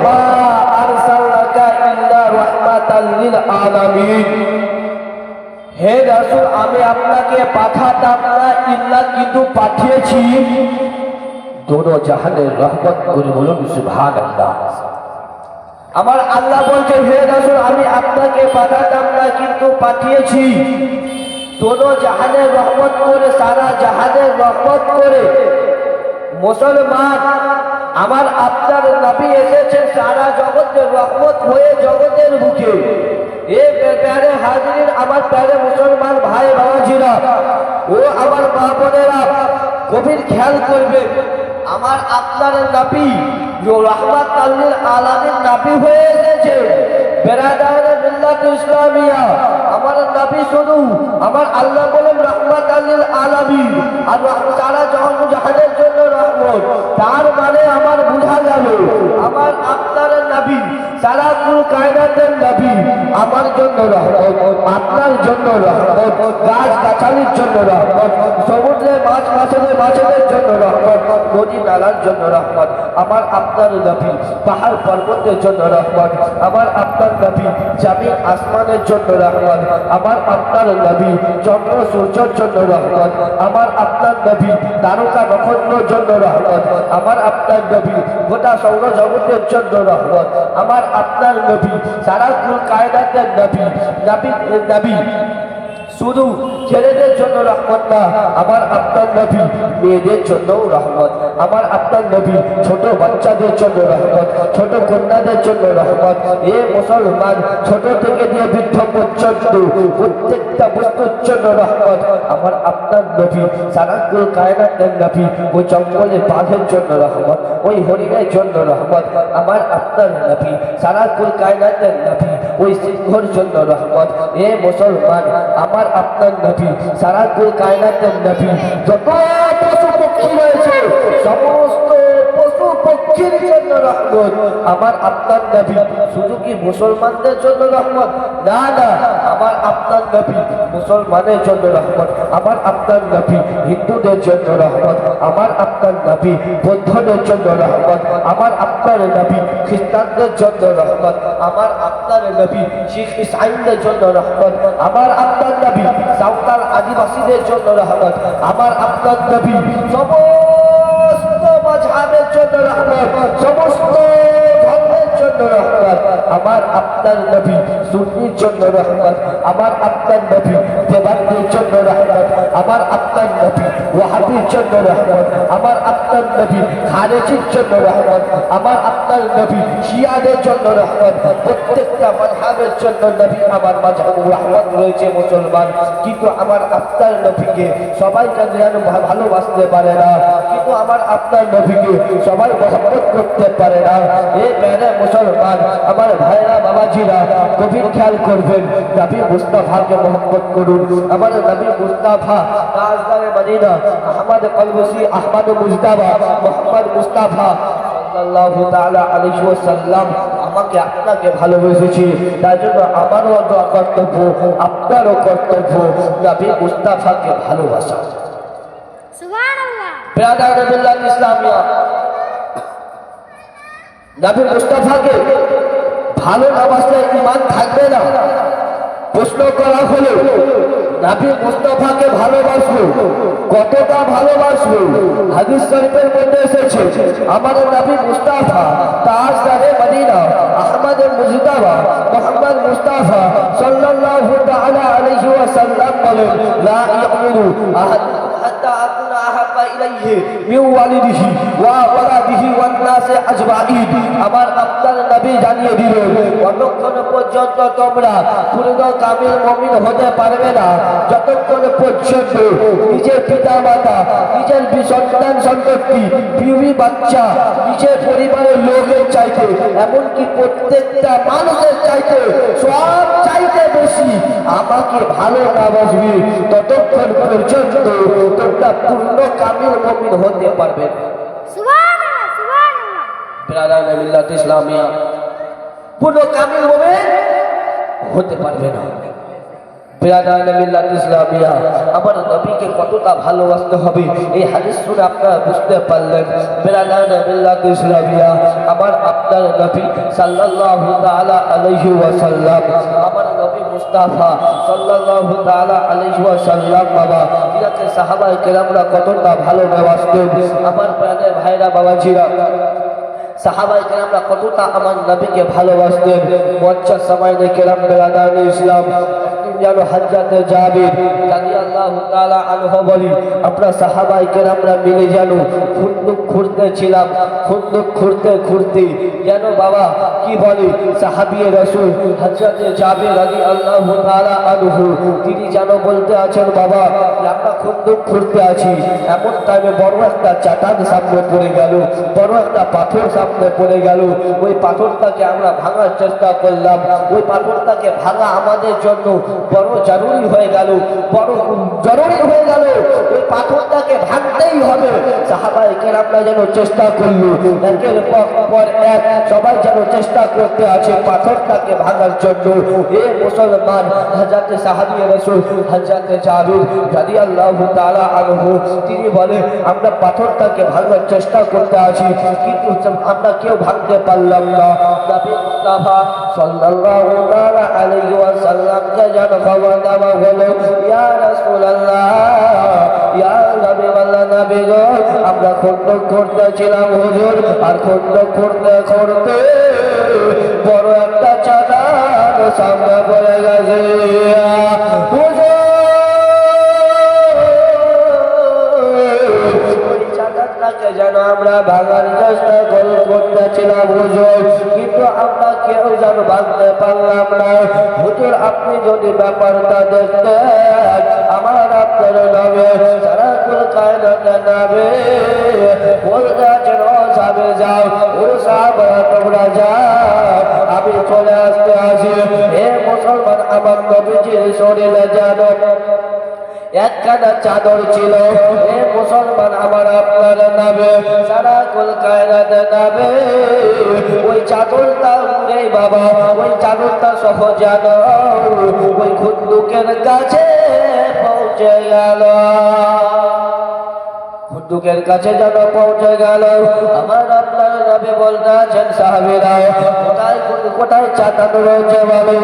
ওয়ামা আরসালনাকা ইল্লা রাহমাতাল লিল আলামিন। হে রাসূল, আমি আপনাকে পাঠাতাম না, ইল্লা কিন্তু পাঠিয়েছি দোনো জাহানের রহমত করে। বলুন সুবহানাল্লাহ। আমার আল্লাহ বলছে, হে রাসূল, আমি আপনাকে পাঠাতাম না কিন্তু পাঠিয়েছি দোনো জাহানের রহমত করে, সারা জাহানের রহমত করে। মুসলমান, আমার আপনার নবী এসেছেন সারা জগতের রহমত হয়ে জগতের বুকে। এ প্যারে হাজির, আমার প্যারে মুসলমান ভাই বাবাজিরা ও আমার মা বোনেরা, গভীর খেয়াল করবে। আমার আপনার নবী রহমাতুল লিল আলামিন নবী হয়ে এসেছে। বেরাদারে মিল্লাত ইসলামিয়া, আমার নবী শুধু আমার আল্লাহ বলেন রহমাতুল লিল আলামিন, আর সারা জাহানের জন্য রহমত। তার মানে আমার বোঝা গেল আমার আপনার নবী সারা কুল কায়নাতের নবী, আমার জন্য রহমত, আপনার জন্য রহমত, গাছ গাছালির জন্য রহমত, সমুদ্রে মাছ মাছেদের জন্য রহমত, নদী নালার জন্য রহমত। আমার আপনার নবী পাহাড় পর্বতের জন্য রহমত। আমার আপনার নবী জমিন আসমানের জন্য রহমত। আমার আপনার নবী চন্দ্র সূর্যের জন্য রহমত। আমার আপনার নবী তারকা নক্ষত্রের জন্য রহমত। আমার আপনার নবী গোটা সৌরজগতের জন্য রহমত। আমার আপনার নবী সারা কুল কায়নাতের নবী নবী শুধু ছেলেদের জন্য রহমত না, আমার আপনার নবী মেয়েদের জন্য রহমত। আমার আপনার নবী ছোট বাচ্চাদের জন্য রহমত, ছোট কন্যাদের জন্য রহমত। এ মুসলমান, ছোট থেকে দিয়ে বৃদ্ধ পর্যন্ত প্রত্যেকটা বস্তুর জন্য রহমত। আমার আপনার নবী সারা কুল কায়নাতের নবী ওই জঙ্গলের বাঘের জন্য রহমত, ওই হরিণের জন্য রহমত। আমার আপনার নবী সারা কুল কায়নাতের নবী ওই সিংহর জন্য রহমত। এ মুসলমান, আমার আপনার নবী সারা কুল কায়নাতের নবী যত পশু পক্ষী রয়েছে সমস্ত পশু পক্ষীর জন্য রহমত। আমার আপনার নবী শুধু কি মুসলমানদের জন্য রহমত? না না, আমার আপনার নবী মুসলমানের জন্য রহমত। আমার আপনার নবী হিন্দুদের জন্য রহমত। আমার আপনার নবী বৌদ্ধদের জন্য রহমত। আমার আপনার নবী খ্রিস্টানদের জন্য রহমত। আমার আপনার নবী শিখ ইসাইদের জন্য রহমত। আমার আপনার নবী সাঁওতাল আদিবাসীদের জন্য রহমত। আমার আপনার নবী সমস্ত মাযহাবের জন্য রহমত, সমস্ত ধর্মের জন্য রহমত। আমার আপনার নবী সুন্নির জন্য রহমত। আমার আপনার নবী দেবানদের জন্য রহমত। আমার আপনার নবী ওয়াহাবির জন্য রহমত। আমার আপনার নবী খারেজির জন্য রহমত। আমার আপনার নবী শিয়াদের জন্য রহমত। প্রত্যেকটা মাযহাবের জন্য নবী আমার মাযহাব রহমত রয়েছে মুসলমান। কিন্তু আমার আপনার নবীকে সবাই যেন ভালোবাসতে পারে না, কিন্তু আমার আপনার নবীকে সবাই মহব্বত করতে পারে না। এই মেরে মুসলমান, আমার ভাইরা বাবাজিরা, গভীর খেয়াল করবেন। নবী মুস্তাফাকে মহব্বত করুন। আমার নবী মুস্তাফা তাজদারে মদিনা আহমদ কলবসি আহমদ মুজতাবা মোহাম্মদ মুস্তাফা সাল্লাল্লাহু তাআলা আলাইহি ওয়াসাল্লাম আমাকে আপনাকে ভালোবেসেছি। তার জন্য আমারও কর্তব্য, আপনারও কর্তব্য নবী মুস্তাফাকে ভালোবাসা। সুবহানাল্লাহ। ব্রাদার মিল্লাত ইসলামিয়া, নবী মুস্তাফাকে ভালো না বাসলে ঈমান থাকবে না। প্রশ্ন করা হলো নবী মুস্তাফাকে ভালোবাসবো, কতটা ভালোবাসবো? হাদিস শরীফের মধ্যে এসেছে আমার নবী মুস্তাফা তাজদারে মদিনা আহমদ মুজতাবা মুহাম্মদ মুস্তাফা সাল্লাল্লাহু তাআলা আলাইহি ওয়াসাল্লাম বলেন, লা ইয়ামিনু আহাদ হাত্তা আকুনা আহাব্বা ইলাইহি মিন ওয়ালিদিহি ওয়া ওয়ালাদিহি ওয়ান নাসি আজমাইন। আমার আপনার নবী জানিয়ে দিলেন, যতক্ষণ পর্যন্ত তোমরা পূর্ণ কামিল মুমিন হতে পারবে না, যতক্ষণ পর্যন্ত নিজের পিতা মাতা, নিজের সন্তান সন্ততি, বিবি বাচ্চা, নিজের পরিবারের লোকের চাইতে, এমনকি প্রত্যেকটা মানুষের চাইতে, সব চাইতে বেশি আমাকে ভালো না বাসবি, ততক্ষণ পর্যন্ত তোমরা পূর্ণ কামিল মুমিন হতে পারবে না। সুবহানাল্লাহ, সুবহানাল্লাহ। ব্রাদার মিল্লাত ইসলামিয়া, পূর্ণ কামিল মুমিন হতে পারবে না। ইসলামিয়া আমার নবীকে কতটা ভালোবাসতে হবে এই হাদিস শুনে আপনারা বুঝতে পারলেন। ইসলামিয়া আমার আপনার নবী সাল্লাল্লাহু তাআলা আলাইহি ওয়াসাল্লাম আমার নবী মুস্তাফা সাল্লাল্লাহু তাআলা আলাইহি ওয়াসাল্লাম বাবা ইনাকে সাহাবায়ে কেরামরা কতটা ভালোবাসতেন। আমার প্রাণের ভাইরা বাবাজিরা সাহাবায়ে কেরামরা কতটা আমার নবীকে ভালোবাসতেন। মঞ্চের সামাইনে কেরাম বেরাদার ইসলাম জানো হযরতে জাবির রাদিয়াল্লাহু তাআলা আনহু বলি আমরা সাহাবায়ে কেরামরা মিলে জানো খুন্দুক খুঁড়তেছিলাম। খুন্দুক খুঁড়তে যেন বাবা কি বলি সাহাবী রাসূল হযরতে জাবির রাদিয়াল্লাহু তাআলা আনহু তিনি যেন বলতে আছেন বাবা আমরা খুন্দুক খুঁড়তে আছি, এমন টাইমে বড় একটা চাটান সামনে পড়ে গেল, বড় একটা পাথর সামনে পড়ে গেল। ওই পাথরটাকে আমরা ভাঙার চেষ্টা করলাম। ওই পাথরটাকে ভাঙা আমাদের জন্য বড় জরুরি হয়ে গেল, বড় জরুরি হয়ে গেল। ওই পাথরটাকে ভাঙতেই হবে। সাহাবায়ে কেরামরা যেন চেষ্টা করলো, একের পর এক সবাই যেন চেষ্টা করতে আছে পাথরটাকে ভাঙার জন্য। এ মুসলমান হযরতে সাহাবী রাসূল হযরতে জাবির রাদিয়াল্লাহু তাআলা আনহু তিনি বলে আমরা পাথরটাকে ভাঙার চেষ্টা করতে আছি, কিন্তু আমরা কেউ ভাঙতে পারলাম না। নবী মুস্তাফা সাল্লাল্লাহু তাআলা আলাইহি ওয়াসাল্লামকে যেন খবর দেওয়া হলো ইয়া রাসূলুল্লাহ ইয়া হাবিবাল্লাহ নবী গো আমরা খুন্দক করতেছিলাম হুজুর, আর খুন্দক করতে বড় একটা চাটান সামনে পড়ে গেছে হুজুর। যেন আমরা ভাঙার চেষ্টা করতেছিলাম হুজুর, কিন্তু আমরা কেউ যেন ভাঙতে পারলাম না হুজুর। আপনি যদি ব্যাপারটা দেখতেন আমার আপনার নামে সারা কুল কায়নাতে নামে বলতেছেন ও সাবে যাও, ও সাহাবারা তোমরা যাও, আমি চলে আসতে আছি। হে মুসলমান আমার নবীজির শরীরে যেন একখানা চাদর ছিল। এ মুসলমান আমার আপনার নামে সারা কুল কায়নাতে নামে ওই চাদরটা উড়ে বাবা ওই চাদরটা সহ যেন ওই খুন্দুকের কাছে পৌঁছে গেল, খুন্দুকের কাছে যেন পৌঁছে গেল। আমার আপনার নবী বলতে আছেন সাহাবীরা কোথায় কোথায় চাদর রয়েছে বলো,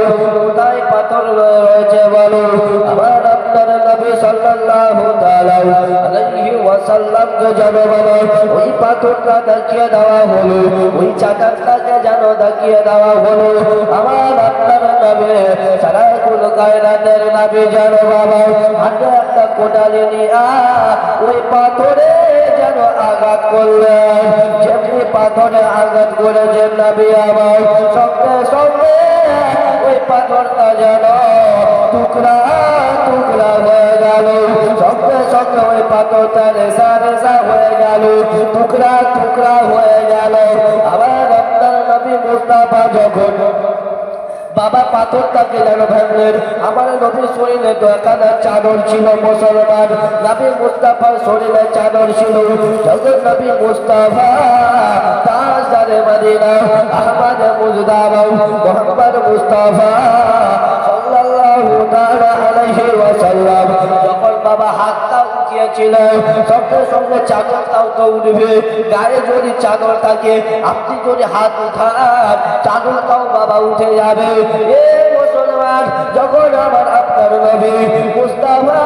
কোথায় পাথর রয়েছে বলো। আমার আপনার নবী সাল্লাল্লাহু তাআলা আলাইহি ওয়াসাল্লামকে যেন বলো ওই পাথরটা দেখিয়ে দেওয়া হলো, ওই চাদরটাকে যেন দেখিয়ে দেওয়া হলো। আমার আপনার নবী সারা কুল কায়নাতের নবী যেন বাবা হাতে একটা কোদালি নিয়ে ওই পাথরে যেন আঘাত করলেন। যেমনি পাথরে আঘাত করেছেন নবী আমার সঙ্গে সঙ্গে ওই পাথরটা যেন টুকরা টুকরা হয়ে গেল। সঙ্গে সঙ্গে ওই পাথরটা রেসা রেসা হয়ে গেল, টুকরা টুকরা হয়ে গেল। আবার আপনার নবী মুস্তাফা যখন বাবা পাথরটাকে যেন ভাঙলেন, আমার নবীর শরীরে তো একখানা চাদর ছিল মুসলমান, নবী মুস্তাফার শরীরে চাদর ছিল। যখন নবী মুস্তাফা তাজদারে মদিনা আহমদ মুজদাবা মুহাম্মদ মুস্তাফা সাল্লাল্লাহু তাআলা আলাইহি ওয়াসাল্লাম যখন বাবা হাতটা উঠিয়েছিল সঙ্গে সঙ্গে চাদরটাও তো উঠবে। গায়ে যদি চাদর থাকে আপনি যদি হাত উঠান চাদরটাও বাবা উঠে যাবে। এ মুসলমান যখন আমার আপনার নবী মুস্তাফা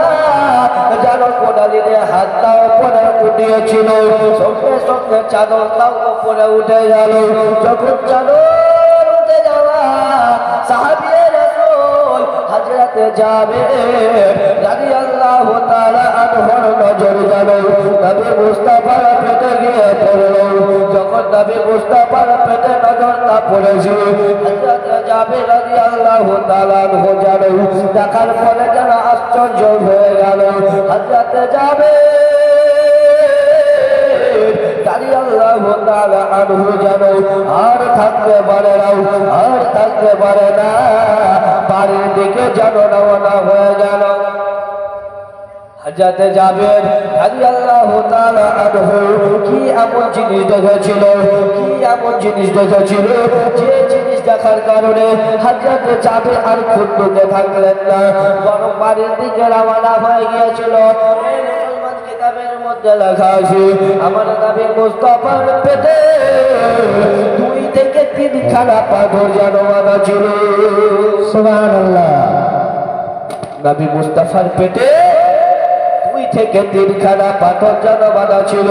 যেন কোদালি দিয়ে হাতটা উপরে উঠিয়েছিল সঙ্গে সঙ্গে চাদরটাও উপরে উঠে গেল। যখন চাদর উঠে যাওয়া সাহাবী রাসূল হযরতে জাবির রাদিয়াল্লাহু তাআলা আনহুর নজর গেল নবী মুস্তাফার পেটে গিয়ে পড়ল। যখন নবী মুস্তাফার পেটে নজরটা পড়েছে হযরতে জাবির রাদিয়াল্লাহু তাআলা আনহু যেন দেখার পরে যেন আশ্চর্য হয়ে গেল। হযরতে জাবির রাদিয়াল্লাহু তাআলা আনহু যেন আর থাকতে পারে না, আর থাকতে পারে না, বাড়ির দিকে যেন রওনা হয়ে গেল। হযরতে জাবির রাদিয়াল্লাহু তাআলা আনহু কি এমন জিনিস দেখেছিল, কি এমন জিনিস দেখেছিল যে জিনিস দেখার কারণে হযরত জাবির আর খুঁজতে থাকলেন না, বরং বাড়ির দিকে রওনা হয়ে গিয়েছিল। মুসলমান কিতাবের মধ্যে লেখা আছে, আমার নবী মুস্তাফার পেটে 2 থেকে 3 খানা পাথর যেন বাঁধা ছিল। সুবহানাল্লাহ। নবী মুস্তাফার পেটে 2 থেকে 3 খানা পাথর যেন বাঁধা ছিল।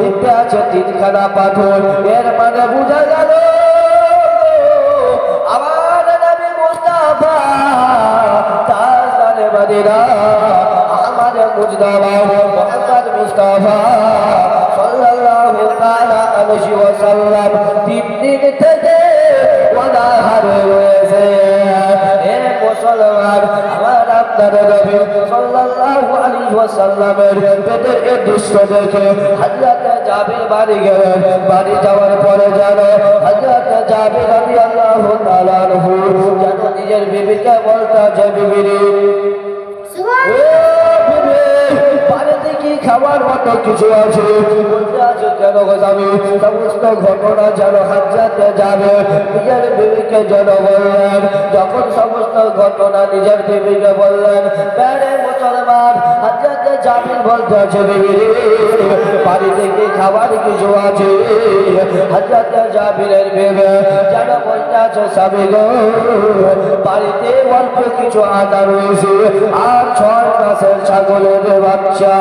দেখতে আছে 3 খানা পাথর, এর মানে বোঝা গেল আমার নবী মুস্তাফা তাজদারে মদিনা আমার মুজতাবা মুহাম্মদ মুস্তাফা সাল্লাল্লাহু তাআলা আলাইহি ওয়াসাল্লাম 3 দিন থেকে ওয়াদাহারে রয়েছে। হে মুসলমান, আমার আপনার নবী সাল্লাল্লাহু আলাইহি ওয়াসাল্লামের পেটের এই দৃশ্য দেখে হযরত জাবির বাড়ি গেলেন। বাড়ি যাওয়ার পরে যেন হযরত জাবির রাদিয়াল্লাহু তাআলা আনহু যেন নিজের বিবিকে বলতে যে বিবি রে, বাড়িতে কি খাবার মতো কিছু আছে? বলতে আছে কেন গো স্বামী? সমস্ত ঘটনা যেন হযরত জাবির নিজের বিবিকে যেন বললেন। যখন সমস্ত ঘটনা নিজের বিবিকে বললেন, বেড়ে মুসলমান হযরত জাবির বলতে আছে বিবি রে, বাড়িতে কি খাবার কিছু আছে? হযরত জাবিরের বিবি যেন বলতে আছে স্বামী গো, বাড়িতে অল্প কিছু আটা রয়েছে আর 6 মাসের ছাগলের বাচ্চা।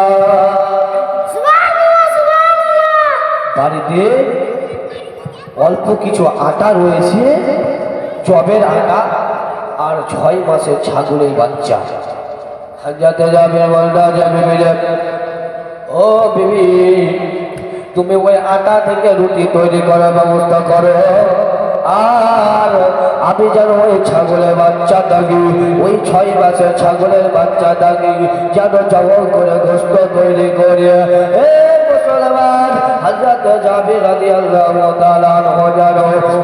বাড়িতে অল্প কিছু আটা রয়েছে, জবের আটা আর 6 মাসের ছাগলের বাচ্চা। হযরত জাবির বলতে আছে বিবি রে, ও বিবি, তুমি ওই আটা থেকে রুটি তৈরি করার ব্যবস্থা করো, আর আমি যেন ওই ছাগলের বাচ্চাটাকে, ওই 6 মাসের ছাগলের বাচ্চাটাকে যেন জবাই করে গোশত তৈরি করে। হে মুসলমান, হযরত জাবির রাদিয়াল্লাহু তাআলা আনহু যেন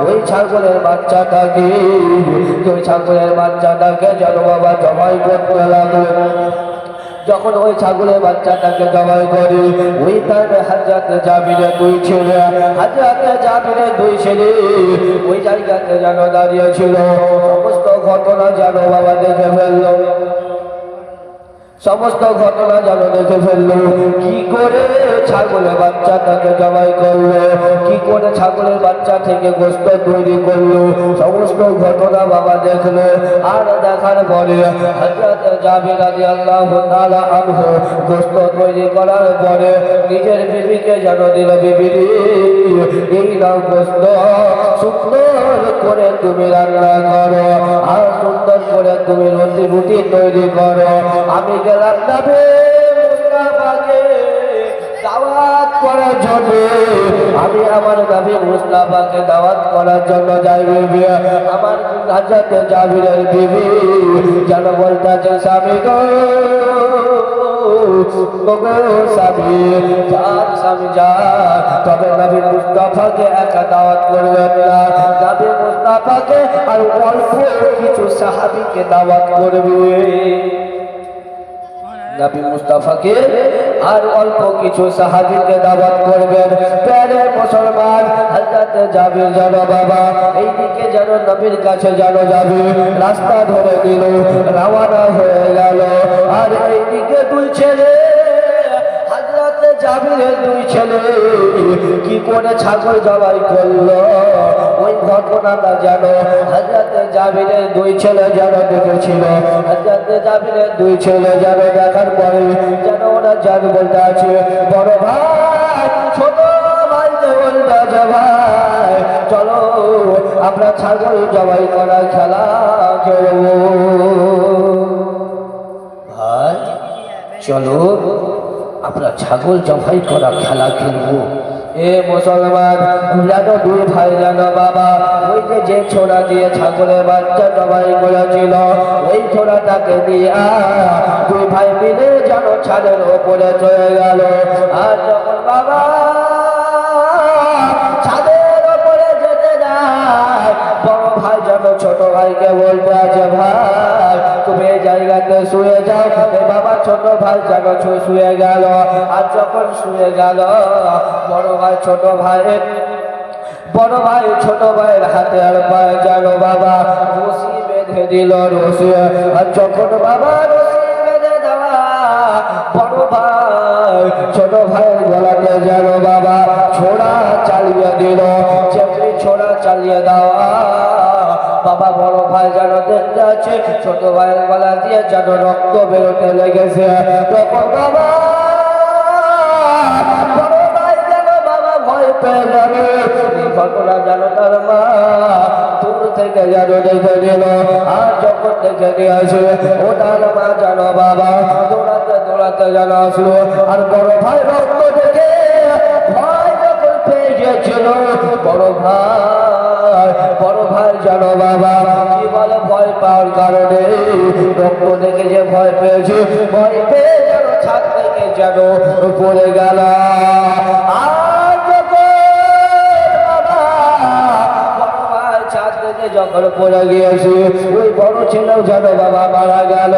ওই ছাগলের বাচ্চাটাকে, ওই ছাগলের বাচ্চাটাকে যেন বাবা জবাই করতে লাগলেন। যখন ওই ছাগলের বাচ্চাটাকে জবাই করে, ওই টাইমে হযরত জাবিরের 2 ছেলে, হযরত জাবিরের 2 ছেলে ওই জায়গাতে যেন দাঁড়িয়ে ছিল। সমস্ত ঘটনা যেন বাবা দেখে ফেলল, সমস্ত ঘটনা যেন দেখে ফেললো। কি করে ছাগলের বাচ্চাটাকে জবাই করলো, কি করে ছাগলের বাচ্চা থেকে গোশত তৈরি করলো, সমস্ত ঘটনা বাবা দেখলো। আর দেখার পরে হযরত জাবির রাদিয়াল্লাহু তাআলা আনহু গোশত তৈরি করার পরে নিজের বিবিকে যেন দিল, বিবি রে, এই নাও গোশত, সুন্দর করে তুমি রান্না করো আর সুন্দর করে তুমি রুটি তৈরি করো। আমি গেলাম নবী মুস্তাফাকে দাওয়াত করার জন্য, আমি আমার নবী মুস্তাফাকে দাওয়াত করার জন্য যাই। বিবি আমার হযরত জাবিরের বিবি যেন বলতেছে স্বামী গো, স্বামী যান, স্বামী যান, তবে নবী মুস্তাফাকে একা দাওয়াত করবেন না, নবী মুস্তাফাকে আর অল্প কিছু সাহাবীকে দাওয়াত করবে। নবী মুস্তাফাকে আর অল্প কিছু সাহাবীকে দাওয়াত করবেন। প্যারে মুসলমান, হযরত জাবির যেন বাবা এইদিকে যেন নবীর কাছে যেন যাবে, রাস্তা ধরে নিল, রওনা হয়ে গেল। আর এইদিকে 2 ছেলে, হযরত জাবিরের 2 ছেলে কি করে ছাগল জবাই করলো, ওই ঘটনাটা যেন হযরত জাবিরের 2 ছেলে যেন দেখেছিল। হযরত জাবিরের 2 ছেলে যেন দেখার পরে যেন ওরা যেন বলতে আছে, বড় ভাই ছোট ভাইকে বলতে আছে, ভাই চলো আমরা ছাগল জবাই করা খেলা খেলবো। ভাই চলো আমরা ছাগল জবাই করা খেলা খেলবো। এ মুসলমান, যেন 2 ভাই যেন বাবা ওই যে ছোড়া দিয়ে ছাগলের বাচ্চা জবাই করেছিল, ওই ছোড়াটাকে দিয়ে 2 ভাই মিলে যেন ছাদের ওপরে চলে গেল। আর যখন বাবা ছাদের ওপরে যেতে যায়, বড় ভাই যেন ছোট ভাইকে বলতে আছে, ভাই তুমি এই জায়গাতে শুয়ে যাও। বাবা ছোট ভাই যেন শুয়ে গেল। আর যখন শুয়ে গেল, বড় ভাই ছোট ভাই ছোট ভাইয়ের হাতে আর পায়ে যেন দিল রশি। আর যখন বাবা রশি বেঁধে দেওয়া, বড় ভাই ছোট ভাইয়ের গলাতে যেন বাবা ছোড়া চালিয়ে দিল। যেমনি ছোড়া চালিয়ে দেওয়া, বাবা বড় ভাই যেন দেখতে আছে ছোট ভাইয়ের গলা দিয়ে যেন রক্ত বেরোতে লেগেছে। তখন বাবা বড় ভাই যেন বাবা ভয় পেয়ে যাবে। এই ঘটনা যেন তার মা দূর থেকে যেন দেখে নিল। আর যখন দেখে নিয়ে আসে, ও তার মা যেন বাবা দৌড়াতে দৌড়াতে যেন আসলো। আর বড় ভাই রক্ত দেখে ভয় যখন পেয়ে গিয়েছিল, বড় ভাই যেন বাবা কি বলে ভয় পাওয়ার কারণে রক্ত দেখে যে ভয় পেয়েছে, ভয় পেয়ে যেন ছাদ থেকে যেন পড়ে গেল। আর যখন পড়ে গিয়েছে, ওই বড় ছেলেও যেন বাবা মারা গেল,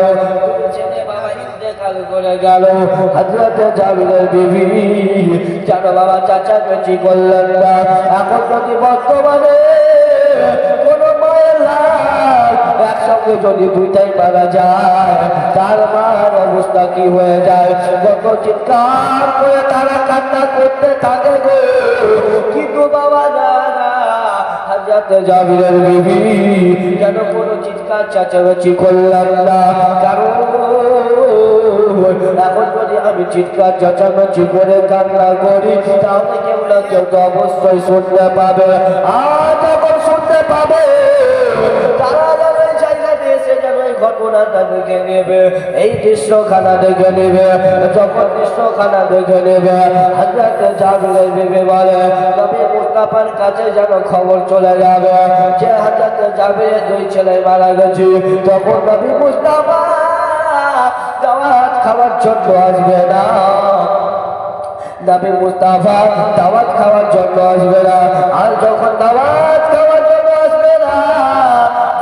ছেলে বাবা ইন্তেকাল করে গেল। হযরত জাবিরের বিবি যেন বাবা চাচা চাচি করলেন না। এখন যদি বর্তমানে কোন মায়ের লাল একসঙ্গে যদি দুইটাই মারা যায়, তার মার অবস্থা কি হয়ে যায়? কত চিৎকার করে তারা কান্না করতে থাকে গো। কিন্তু বাবা না, হযরত জাবিরের বিবি যেন কোনো চিৎকার চেঁচামেচি করলেন না। কারণ এখন যদি আমি চিৎকার চেঁচামেচি করে কান্না করি, তাহলে কেউ না কেউ তো অবশ্যই শুনতে পাবে। আর যখন শুনতে পাবে, তারা যেন এই জায়গাতে এসে যেন এই ঘটনাটা দেখে নেবে, এই দৃশ্যখানা দেখে নেবে। যখন দৃশ্যখানা দেখে নেবে, হযরত জাবিরের বিবি বলে নবী মুস্তাফার কাছে যেন খবর চলে যাবে যে হযরত জাবিরের দুই ছেলে মারা গেছে। তখন নবী মুস্তাফা দাওয়াত খাওয়ার জন্য আসবে না, নবী মুস্তাফা দাওয়াত খাওয়ার জন্য আসবে না। আর যখন দাওয়াত খাওয়ার জন্য আসবে না,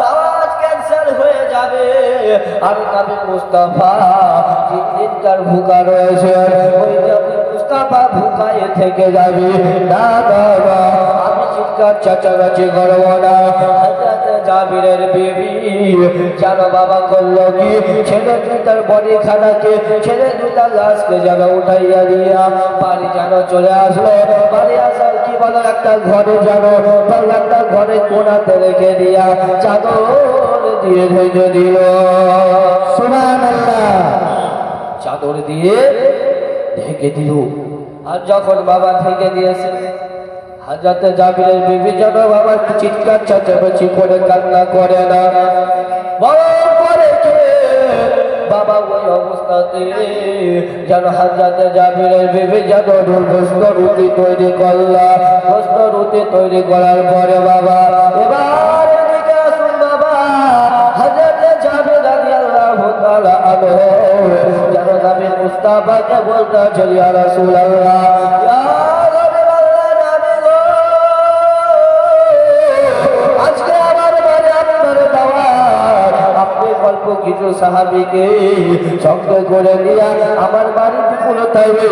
দাওয়াত ক্যান্সেল হয়ে যাবে। আর নবী মুস্তাফা 3 দিনকার ভুকা রয়েছে, ওই নবী মুস্তাফা ভুকায় থেকে যাবে। না বাবা, আমি চিৎকার চেঁচামেচি করব না। হযরত জাবিরের বিবি জানো বাবা করলো কি, ছেলে দুটার বডি খানাকে, ছেলে দুটার লাশকে যেন উঠাইয়া দিয়া বাড়ি যেন চলে আসলো। বাড়ি আসার কি বলে একটা ঘরে যেন একটা ঘরে কোনাতে রেখে দিয়া চাদর দিয়ে ঢেকে দিল। সুবহানাল্লাহ, চাদর দিয়ে ঢেকে দিল। আর যখন বাবা ঢেকে দিয়েছে, হযরত জাবিরের বিবি যেন বাবা চিৎকার চেঁচামেচি করে কান্না করে না, বরং করেছে বাবা ওই অবস্থাতে যেন হযরত জাবিরের বিবি যেন গোস্ত রুটি তৈরি করলা। গোস্ত রুটি তৈরি করার পরে বাবা এবার এদিকে আসুন বাবা, হযরত জাবির রাদিয়াল্লাহু তাআলা আনহু যেন নবী মুস্তাফাকে বলতেছে ইয়া রাসূলুল্লাহ, ইয়া অল্প কিছু সাহাবীকে সঙ্গে করে নিয়ে আমার বাড়িতে কোনো তাইবে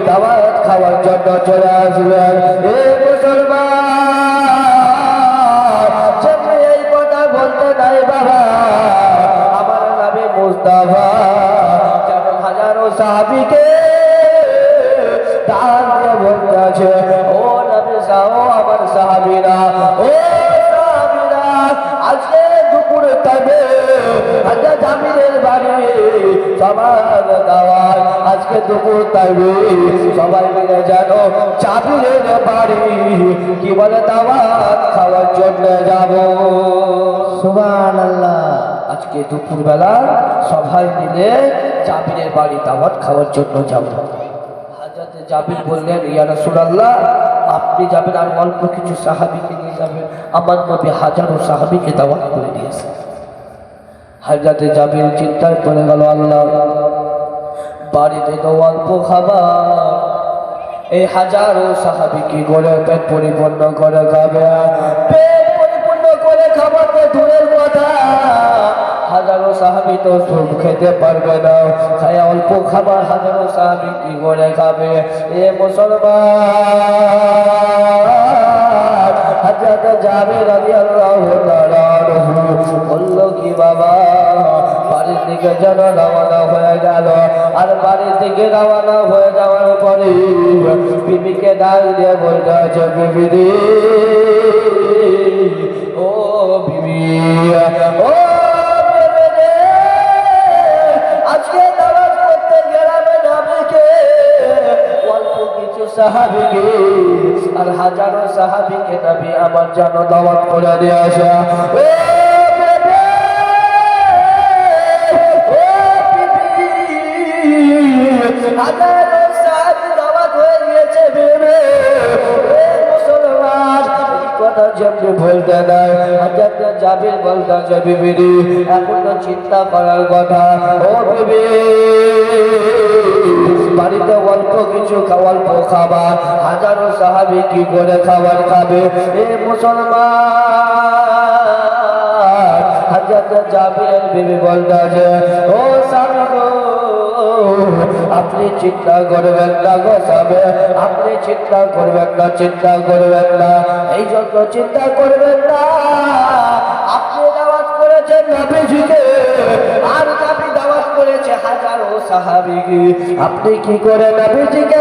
দাওয়াত খাওয়ার জন্য চলে আসবেন। এ মুসলমান, এই কথা বলতে নাই বাবা, আমার নবী মুস্তাফা যেন হাজারো সাহাবীকে দান দিয়ে বলতে আছে, ও নবী সাহ, আমার সাহাবীরা, ও সাহাবীরা, আজকে দুপুরে তবে হযরত জাবিরের বাড়ি সবার দাওয়াত। আজকে দুপুর তবে সবাই মিলে যেন জাবিরের বাড়ি কি বলে দাওয়াত খাওয়ার জন্য যাব। সুবহানাল্লাহ, আজকে দুপুর বেলা সবাই মিলে জাবিরের বাড়ি দাওয়াত খাওয়ার জন্য যাব। হযরত জাবির বললেন, ইয়া রাসূলুল্লাহ, আপনি যাবেন আর অল্প কিছু সাহাবীকে নিয়ে যাবেন? আমার নবী হাজারো সাহাবীকে দাওয়াত করে দিয়েছে। হযরত জাবির চিন্তায় পড়ে গেল, আল্লাহ, বাড়িতে তো অল্প খাবার, এই হাজারো সাহাবী কি করে পেট পরিপূর্ণ করে খাবে? পেট পরিপূর্ণ করে খাবার তো দূরের কথা, হাজারো সাহাবী তো সব খেতে পারবে না। তাই অল্প খাবার হাজারো সাহাবী কি করে খাবে? এ মুসলমান, হযরত জাবির রাদিয়াল্লাহু তাআলা বলল কি বাবা বাড়ির দিকে যেন রওনা হয়ে গেল। আর বাড়ির দিকে রওনা হয়ে যাওয়ার পরে বিবিকে ডাক দিয়ে বলতে আছে, বিবি রে, ও বিবি, ও বিবি রে, আজকে দাওয়াত করতে গেলাম নবীকে, অল্প কিছু সাহাবীকে আর হাজারো সাহাবীকে নবী আমার জন্য দাওয়াত করে দিয়ে আসে। বলতে নাই জাবির বলতে বিবিরি, এখন তো চিন্তা করার কথা। ও বিবি, বাড়িতে অল্প কিছু অল্প খাবার, হাজারো সাহাবী কি করে খাবার খাবে? এ মুসলমান, হযরত জাবিরের বিবি বলতে, ও স্বামী গো, আপনি চিন্তা করবেন না গো স্বামী, আপনি চিন্তা করবেন না, চিন্তা করবেন না, এই জন্য চিন্তা করবেন না। আপনি দাওয়াত করেছেন নবীজিকে, আর নবী দাওয়াত করেছে হাজারো সাহাবীকে। আপনি কি করে নবীজিকে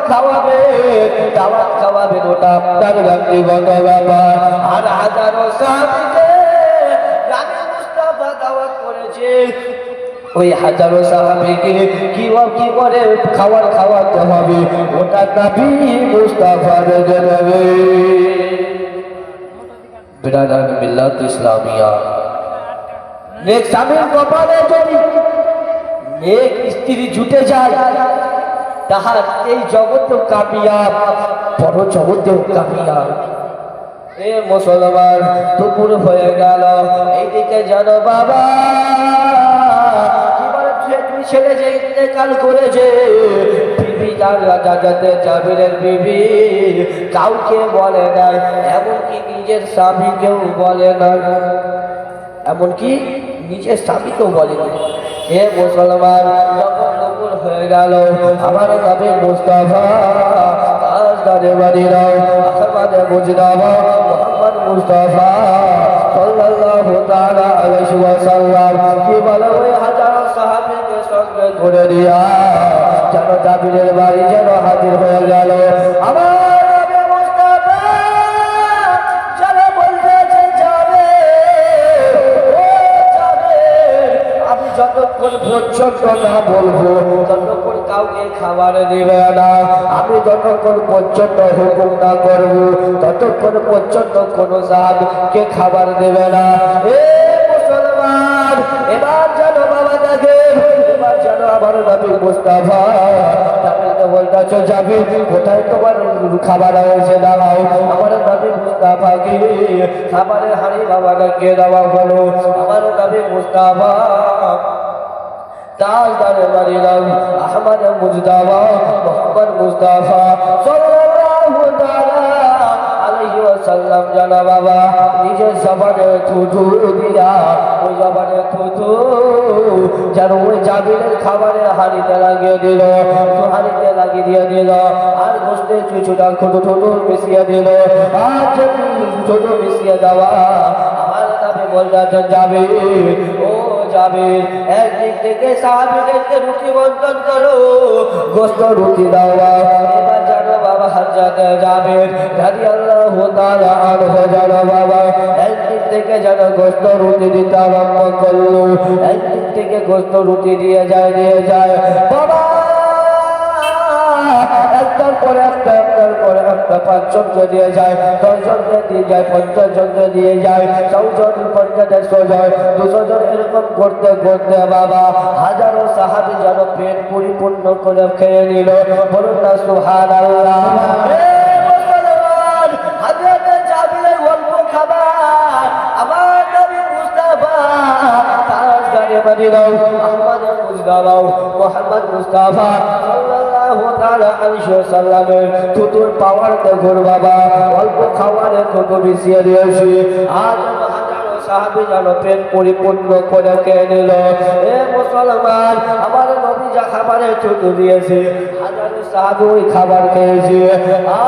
খাওয়াবেন? দাওয়াত খাওয়াবেন, ওটা আপনার ব্যক্তিগত ব্যাপার। আর হাজারো সাহাবীকে নবী মুস্তাফা দাওয়াত করেছে, ওই হাজারো সাহাবীকে কি করে খাওয়াতে হবে, ওটা নবী মুস্তাফার জানাবে। বিরাদার মিল্লাত ইসলামিয়া, নেক স্বামীর কপালে যদি নেক স্ত্রী জুটে যায়, তাহার এই জগতেও কামিয়াব, বড় জগতেও কামিয়াব। এ মুসলমান, দুপুর হয়ে গেল, এইদিকে জানো বাবা ছেলে যে ইন্তেকাল করেছে, বিবি জাবিরের বিবি কাউকে বলে নাই, এমনকি নিজের স্বামীকেও বলে না, এমনকি নিজের স্বামীকেও বলে না। হে মুসলমান, যখন দুপুর হয়ে গেল, আমার নবী মুস্তাফা তাজদারে মদিনা আহমদে মুজতবা মুহাম্মদ মুস্তাফা সাল্লাল্লাহু তাআলা আলাইহি ওয়াসাল্লাম কি বলে, ওই হাজারো সাহাবীকে সঙ্গে করে দিয়া যেন জাবিরের বাড়ি যেন হাজির হয়ে গেল। আমার নবী মুস্তাফা যেন বলতেছে, যাবে ও যাবে, আমি যতক্ষণ পর্যন্ত না বলবো ততক্ষণ কাউকে খাবার দিবে না, আমি যতক্ষণ পর্যন্ত হুকুম না করবো ততক্ষণ পর্যন্ত কোনো সাহাবীকে খাবার দেবে না। এ মুসলমান, এবার যেন বাবা দেখে, এবার যেন আমার নবী মুস্তাফা বলতে যাবি, কোথায় তোমার খাবার হয়েছে দাঁড়াও। আমার নবী মুস্তাফাকে খাবারের হাঁড়ি বাবাকে দেওয়া হলো। আমার নবী মুস্তাফা তাজদারে মদিনা আহমদ মুজতবা মুহাম্মদ মুস্তাফা সাল্লাল্লাহু তাআলা আলাইহি ওয়াসাল্লাম জানা বাবা নিজের জবানে থুথু দিয়া, ওই জবানে থুথু যেন ওই জাবিরের খাবারের হাঁড়িতে লাগিয়ে দিল, হাঁড়িতে লাগিয়ে দিয়ে দিল, আর গোস্তের চুচুটা ছোটো ছোটো মিশিয়ে দিল, আর ছোটো মিশিয়ে দেওয়া। আমার নবী বলতে যাবে, ও যাবে, একদিক থেকে সাহাবীদেরকে রুটি বন্টন করো, গোস্ত রুটি দেওয়া। এবার জানো বাবা হযরত জাবির রাদিয়াল্লাহু তাআলা আনহু জানো বাবা একদিক থেকে যেন গোস্ত রুটি দিতে আরম্ভ করলো, একদিক থেকে গোস্ত রুটি দিয়ে যায় বাবা, একটার পরে একটা, একটার পরে একটা, 5 জনকে দিয়ে যায়, 10 জনকে দিয়ে যায়, 50 জনকে দিয়ে যায়, 100 জন, 50, 100 জন, 200 জন, এরকম করতে করতে বাবা হাজারো সাহাবী যেন পেট পরিপূর্ণ করে খেয়ে নিল। বলুন না সুবহানাল্লাহ। হযরত জাবিরের অল্প খাবার আমার নবী মুস্তাফা তাজদারে মদিনা আহমদ মুজতবা মুহাম্মদ মুস্তাফা সাল্লাল্লাহু তাআলা আলাইহি ওয়াসাল্লামের থুতুর পাওয়ার দেখুন বাবা, অল্প খাবারে থুতু মিশিয়ে দিয়েছি, আজ হাজারো সাহাবী যেন পেট পরিপূর্ণ করে খেয়ে নিল। এ মুসলমান, আমার নবী যা খাবারে থুতু দিয়েছে হাজারো সাহাবী ওই খাবার খেয়েছে।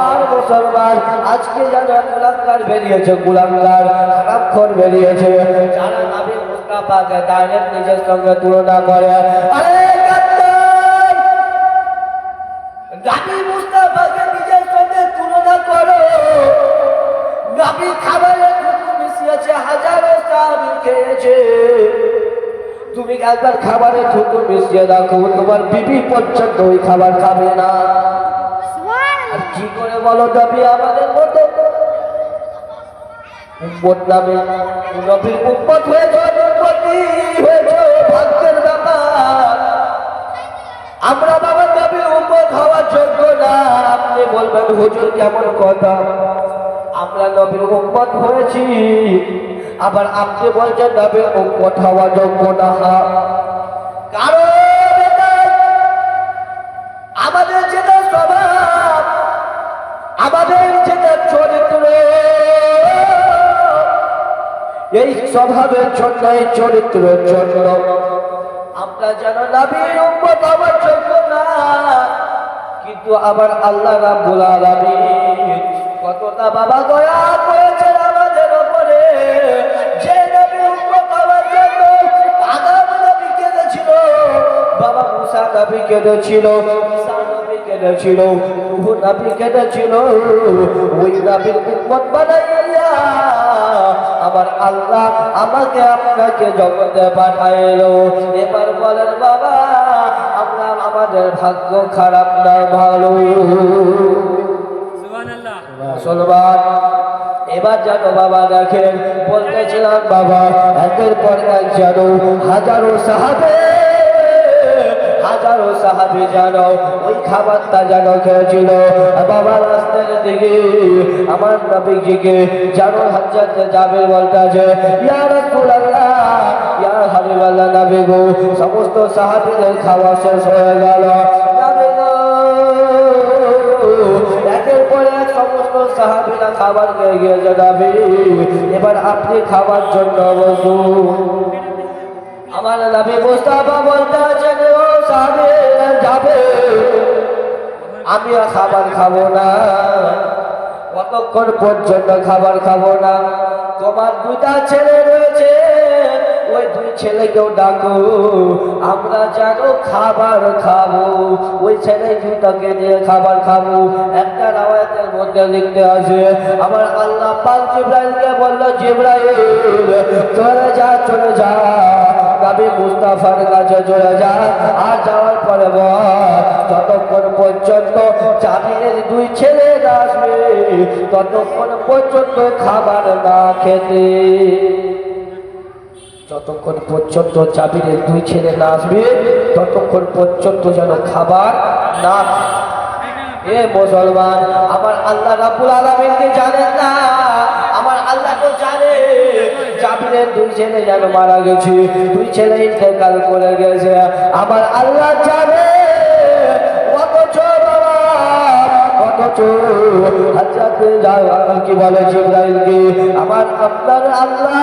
আর মুসলমান, আজকে যেন গুলামগার বেরিয়েছে, গুলামগার হারামখোর বেরিয়েছে, যারা নবী আল্লাহ পাক ডাইরেক্ট নিজের সঙ্গে তুলনা করে। আরে গাদ্দার, নবী মুস্তাফাকে নিজের সঙ্গে তুলনা করো। নবী খাবারে থুতু মিশিয়েছে, হাজারো সাহাবী খেয়েছে। তুমি একবার খাবারে থুতু মিশিয়ে রাখো, তোমার বিবি পর্যন্ত ওই খাবার খাবে না। আর কি করে বলো নবী আমাদের মতো উম্মত নামে, নবীর উম্মত হয়েছে, উম্মতি হয়েছে, ভাগ্যের ব্যাপার। আমরা বাবা নবীর উম্মত হওয়ার যোগ্য না। আপনি বলবেন হুজুর কেমন কথা, আমরা নবীর উম্মত হয়েছি, আবার আপনি বলছেন নবীর উম্মত হওয়া যোগ্য না। কারণ আমাদের যেটা স্বভাব, আমাদের যেটা চরিত্র, এই স্বভাবের জন্য, এই চরিত্রের জন্য আমরা যেন নবীর উম্মত হওয়ার যোগ্য না। কিন্তু আবার আল্লাহ রাব্বুল আলামিন কতটা বাবা দয়া করেছেন আমাদের উপরে, যে নবীর উম্মত হওয়ার জন্য আদম নবী কেঁদেছিল, বাবা মুসা নবী কেঁদেছিল, ঈসা নবী কেঁদেছিল, নূহ নবী কেঁদেছিল। ওই নবীর উম্মত বানাইয়া আমার আল্লাহ আমাকে আপনাকে জগতে পাঠাইলো। এবার বলেন বাবা আমরা আমাদের ভাগ্য খারাপ না ভালো? মুসলমান এবার জানো বাবা দেখেন, বলতেছিলাম বাবা একের পর এক জানো হাজারো সাহাবী জানো ওই খাবারটা জানো খেয়েছিল। বাবা রাস্তার দিকে আমার নবীজিকে জানো হযরত জাবের বলতেছে, ইয়া রাসূলুল্লাহ, ইয়া হাবিবাল্লাহ নবী গো, সমস্ত সাহাবীদের খাওয়া শেষ হয়ে গেল। নবী গো, একের পর এক সমস্ত সাহাবীরা খাবার খেয়ে গিয়েছে নবী, এবার আপনি খাবার জন্য বসুন। আমার নবী মুস্তাফা বলতে আছেন, ও সাহাবীরা যাবে, আমি আর খাবার খাবো না, কতক্ষণ পর্যন্ত খাবার খাবো না? তোমার দুটা ছেলে রয়েছে, ওই দুই ছেলেকেও ডাকো, আমরা যেন খাবার খাবো। ওই ছেলে দুটাকে দিয়ে খাবার খাবো। একটা রাওয়ায়াতের মধ্যে লিখতে আছে আমার আল্লাহ পাক জিবরাইলকে বলল, জিবরাইল চলে যা নবী মুস্তাফার কাছে চলে যা, আর যাওয়ার পরে বল ততক্ষণ পর্যন্ত জাবিরের দুই ছেলে আসবে, ততক্ষণ পর্যন্ত খাবার না খেতে। যতক্ষণ পর্যন্ত জাবিরের দুই ছেলে না আসবে ততক্ষণ পর্যন্ত যেন খাবার না। এ মুসলমান, আমার আল্লাহ রাব্বুল আলামিনকে জানেন না? আমার আল্লাহ তো জানে জাবিরের দুই ছেলে যেন মারা গেছে, দুই ছেলে ইন্তেকাল করে গেছে। আমার আল্লাহ জানে, অথচ হযরত জাবির কি বলে জিবরাইলকে, আমার আপনার আল্লাহ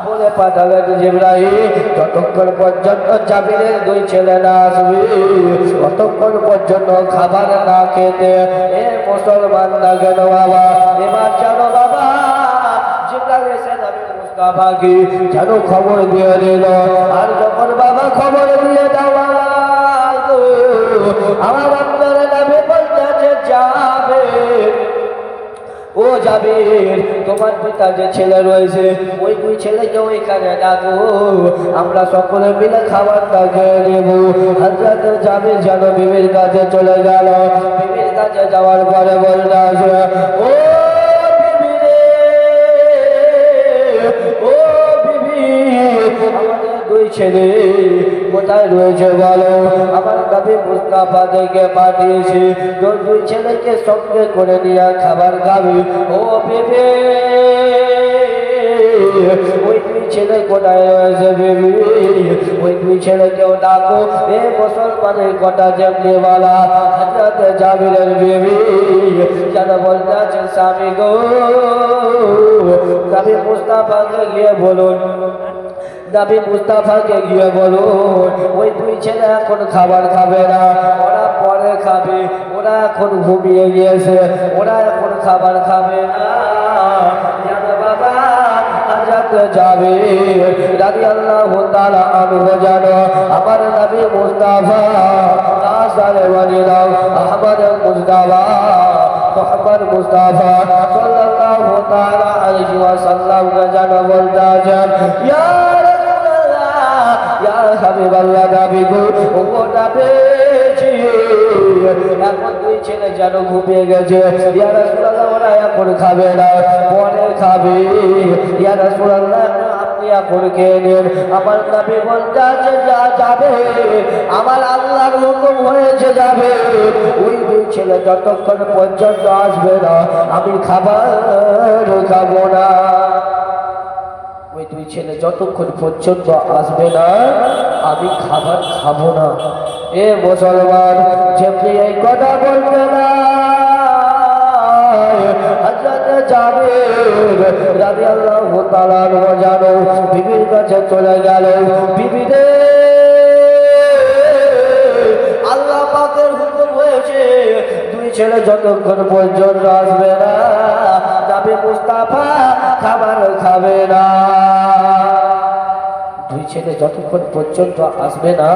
বলে পাঠালেন, জিবরাইল যতক্ষণ পর্যন্ত জাবিরের দুই ছেলে না আসবে ততক্ষণ পর্যন্ত খাবার না খেতে। এ মুসলমান না কেন বাবা, এবার জানো বাবা জিবরাইল এসে নবী মুস্তাফাকে যেন খবর দিয়ে দিল। আর যখন বাবা খবর দিয়ে দেওয়া আমার আপনার নবী বলতে যাবে, ও জাবির তোমার পিতা যে ছেলে রয়েছে ওই দুই ছেলেকে ওইখানে ডাকো, আমরা সকলে মিলে খাবারটা খেয়ে নেব। হযরত জাবির যেন বিবির কাছে চলে গেল। বিবির কাছে যাওয়ার পরে বলতে আছে, ও বিবি রে, ও বিবি, আমাদের দুই ছেলে কোথায় রয়েছে বলো? আমার নবী মুস্তাফা থেকে পাঠিয়েছে তোর দুই ছেলেকে সঙ্গে করে নিয়ে খাবার খাবি। ও বেবি, ওই দুই ছেলে কোথায় রয়েছে বেবি? ওই দুই ছেলেকেও ডাকো। এ মুসলমানের কথা যেমনি বলা হযরত জাবিরের বেবি যেন বলতে আছে, স্বামী গো, নবী মুস্তাফাকে গিয়ে বলুন, নবী মুস্তাফাকে গিয়ে বলুন ওই দুই ছেলে এখন খাবার খাবে না, ওরা পরে খাবে, ওরা এখন ঘুমিয়ে গিয়েছে, ওরা এখন খাবার খাবে না। জানো বাবা হযরত হযরত জাবির রাদিয়াল্লাহু তাআলা আনহু জানো আমার নবী মুস্তাফা কাসারে ওয়ালিদা আহমদ মুস্তাফা মোহাম্মদ মুস্তাফা সাল্লাল্লাহু তাআলা আলাইহি ওয়াসাল্লাম জানো বলতা যান ইয়া রাসূলুল্লাহ ইয়া হাবিবাল্লাহ নবী গো ও নবী এখন দুই ছেলে যেন ঘুমিয়ে গেছে ইয়া রাসূলুল্লাহ ওরা এখন খাবে না পরে খাবে ইয়া রাসূলুল্লাহ আপনি এখন খেয়ে নিন আমার নবী বলছে যা যাবে আমার আল্লাহর হুকুম হয়েছে যাবে ওই দুই ছেলে যতক্ষণ পর্যন্ত আসবে না আমি খাবার খাবো না ওই দুই ছেলে যতক্ষণ পর্যন্ত আসবে না আমি খাবার খাবো না এ মুসলমান যেমনি এই কথা বলতে না হযরত জাবির রাদিয়াল্লাহু তাআলা জানো বিবির কাছে চলে গেল বিবি রে আল্লাহ পাকের হুকুম হয়েছে দুই ছেলে যতক্ষণ পর্যন্ত আসবে না নবী মুস্তাফা খাবার খাবে না দুই ছেলে যতক্ষণ পর্যন্ত আসবে না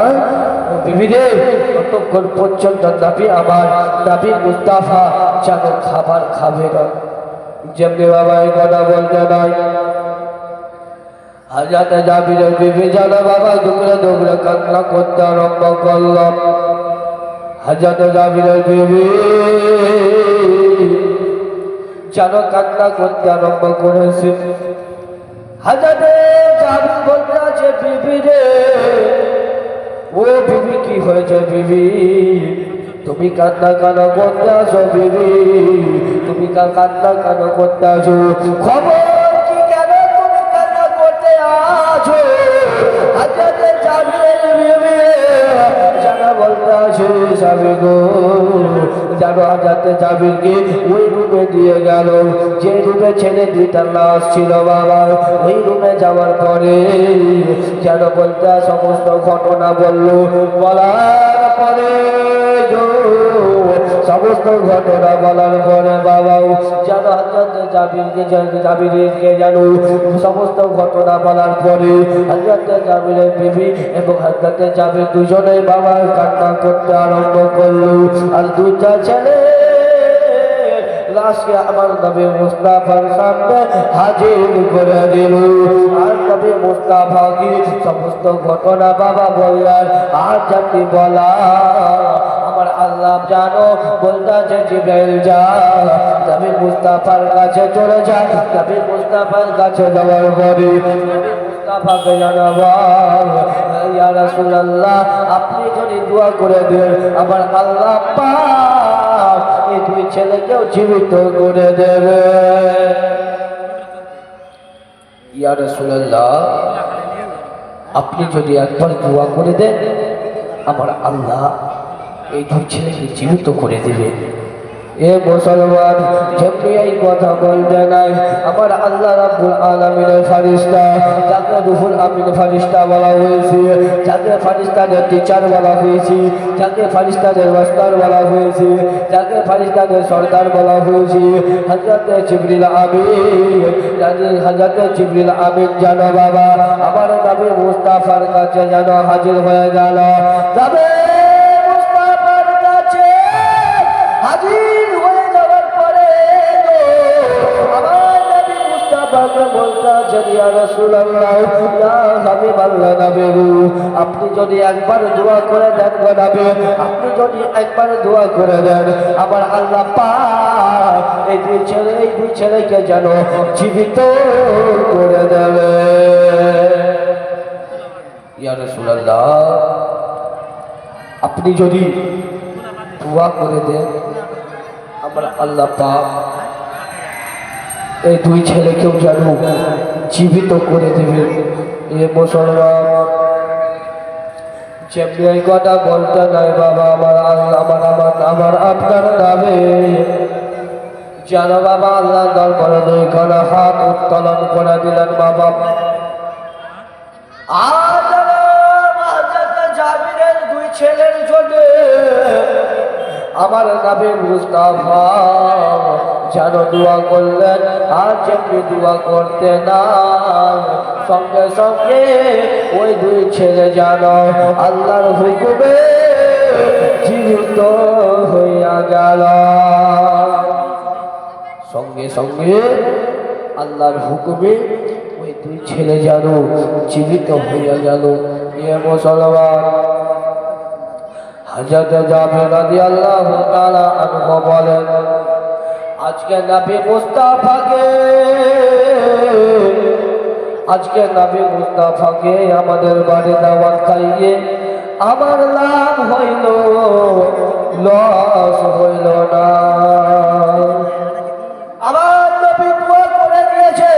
বিবিরে ততক্ষণ পর্যন্ত নবী আমার নবী মুস্তাফা যেন খাবার খাবে না যেমনি বাবা এই কথা বলতে নাই হযরত জাবিরের বিবি জানো বাবা দুপুরে দুপুরে কান্না করতে আরম্ভ করলাম হযরত জাবিরের বিবি যেন কান্না করতে আরম্ভ করেছে হযরত জাবির বলছে বিবি রে ও বিবি কি হয়েছে বিবি তুমি কান্না কেন করতে আসো বিবি তুমি কান্না কেন করতে আসো খবর কি কেন তুমি কান্না করতে আসো হযরত জাবিরের বিবি জানা বলতে আসে স্বামী গো জানো হযরত জাবিরকে ওই রুমে দিয়ে গেল যে রুমে ছেলে দুইটা লাশ ছিল বাবা ওই রুমে যাওয়ার পরে যেন বলতে সমস্ত ঘটনা বললো বলার পরে সমস্ত ঘটনা বলার পরে বাবাও যেন হযরত জাবিরকে জানো সমস্ত ঘটনা বলার পরে হযরত জাবিরের বিবি এবং হযরত জাবির দুজনেই বাবা কান্না করতে আরম্ভ করলো আর দুইটা ছেলে লাশকে আমার নবী মুস্তাফার সামনে হাজির করে দিল আর নবী মুস্তাফাকে সমস্ত ঘটনা বাবা বললেন আর জাতি বলা আমার আল্লাহ জানো বলতেছে জিবরাইল যা নবী মুস্তাফার কাছে চলে যা নবী মুস্তাফার কাছে যাওয়ার পরে নবী মুস্তাফাকে জানাবা ইয়া রাসূলুল্লাহ আপনি যদি দোয়া করে দেন আমার আল্লাহ পাক এই দুই ছেলেকেও জীবিত করে দেবে ইয়া রাসূলুল্লাহ আপনি যদি একবার দোয়া করে দেন আমার আল্লাহ এই দুই ছেলেকে জীবিত করে দেবে এ মুসলমান যেমনি এই কথা বলবে নাই আমার আল্লাহ রাব্বুল আলামিনের ফেরেশতা যাকে রুহুল আমিন ফেরেশতা বলা হয়েছে যাকে ফেরেশতাদের টিচার বলা হয়েছে যাকে ফেরেশতাদের মাস্টার বলা হয়েছে যাকে ফেরেশতাদের সরদার বলা হয়েছে হযরত জিবরিল আমিন হযরত জিবরিল আমিন জানো বাবা আমার নবী মুস্তাফার কাছে যেন হাজির হয়ে গেল তবে মুস্তাফার কাছে হাজির হয়ে যাওয়ার পরে আমার নবী মুস্তাফাকে বলতে ইয়া রাসূলুল্লাহ ইয়া হাবিবাল্লাহ নবী আপনি যদি একবার দোয়া করে দেন গো নবী আপনি যদি একবার দোয়া করে দেন আমার আল্লাহ পাক এই দুই ছেলেকে যেন জীবিত করে দেবে ইয়া রাসূলুল্লাহ আপনি যদি দোয়া করে দেন আমার আল্লাহ পাক এই দুই ছেলেকেও যেন জীবিত করে দেবে এ মুসলমান যেমনি এই কথা বলতে নাই বাবা আমার আল্লাহ আমার আপনার নামে যেন বাবা আল্লাহ দরবারে দুইখানা হাত উত্তোলন করে দিলেন বাবা আর হযরত জাবিরের দুই ছেলের জন্য আমার নবী মুস্তাফা যেন দোয়া করলেন, আর যেমনি দোয়া করতে না সঙ্গে সঙ্গে ওই দুই ছেলে যেন আল্লাহর হুকুমে জীবিত হইয়া গেল। সঙ্গে সঙ্গে আল্লাহর হুকুমে ওই দুই ছেলে যেন জীবিত হইয়া গেল। এ মুসলমান, হযরত জাবের রাদিয়াল্লাহু তাআলা আনহু বলেন, আজকে নবী মুস্তাফাকে আমাদের বাড়ি দাওয়াত খাইয়ে আমার লাভ হইল, লস হইল না। আমার নবী দোয়া করে দিয়েছে,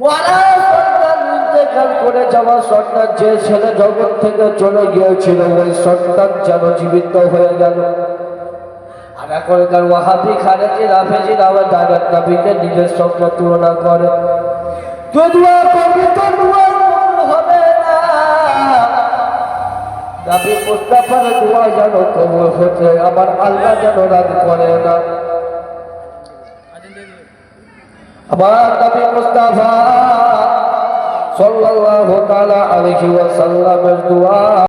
ওয়ালা সন্তান ইন্তেকাল করে যাওয়া সন্তান, যে ছেলে জগৎ থেকে চলে গিয়েছিল ওই সন্তান যেন জীবিত হয়ে গেল। আর এখনকার ওয়াহাবি খারেজি রাফেজির আবার দাদার নবীকে নিজের সঙ্গে তুলনা করে। তুই দোয়া করবি তো দোয়া হবে না, নবী মুস্তাফার দোয়া যেন কবুল হচ্ছে, আমার আল্লাহ যেন রাগ করে না। আমার নবী মুস্তাফা সাল্লাল্লাহু তাআলা আলাইহি ওয়াসাল্লামের দোয়া